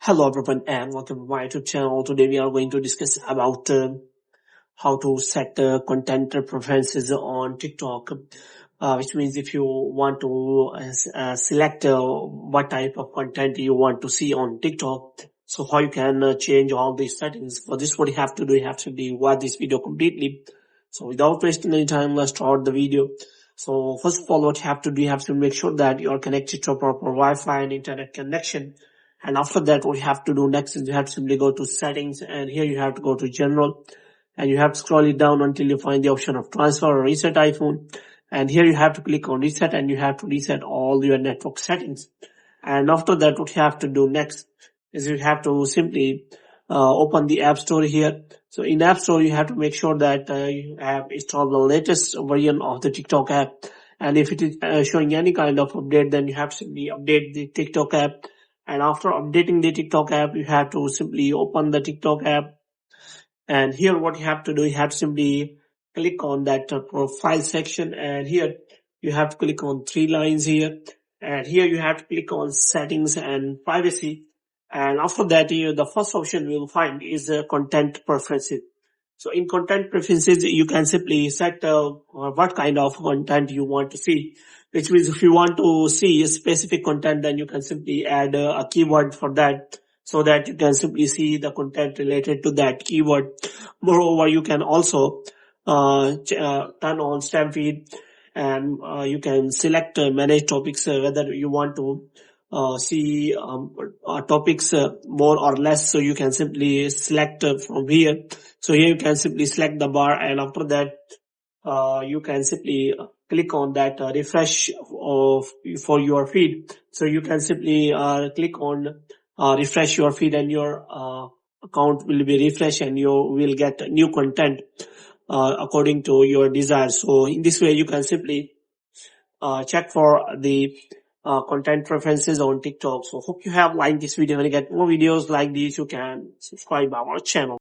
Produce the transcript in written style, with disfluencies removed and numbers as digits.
Hello everyone and welcome to my YouTube channel. Today we are going to discuss about how to set content preferences on TikTok, which means if you want to select what type of content you want to see on TikTok, so how you can change all these settings. For this, what you have to do, you have to watch this video completely. So without wasting any time, let's start the video. So first of all, what you have to do, you have to make sure that you are connected to a proper Wi-Fi and internet connection. And after that, what you have to do next is you have to simply go to settings, and here you have to go to general, and you have to scroll it down until you find the option of transfer or reset iPhone. And here you have to click on reset, and you have to reset all your network settings. And after that, what you have to do next is you have to simply open the App Store here. So in App Store, you have to make sure that you have installed the latest version of the TikTok app. And if it is showing any kind of update, then you have to simply update the TikTok app. And after updating the TikTok app, you have to simply open the TikTok app. And here what you have to do, you have to simply click on that profile section. And here you have to click on three lines here. And here you have to click on settings and privacy. And after that, the first option you will find is content preferences. So in content preferences, you can simply set what kind of content you want to see. Which means if you want to see a specific content, then you can simply add a keyword for that, so that you can simply see the content related to that keyword. Moreover, you can also turn on stem feed, and you can select manage topics, whether you want to see topics more or less. So you can simply select from here. So here you can simply select the bar, and after that you can simply click on that refresh for your feed. So you can simply click on refresh your feed, and your account will be refreshed, and you will get new content according to your desire. So in this way, you can simply check for the content preferences on TikTok. So hope you have liked this video. When you get more videos like these, you can subscribe our channel.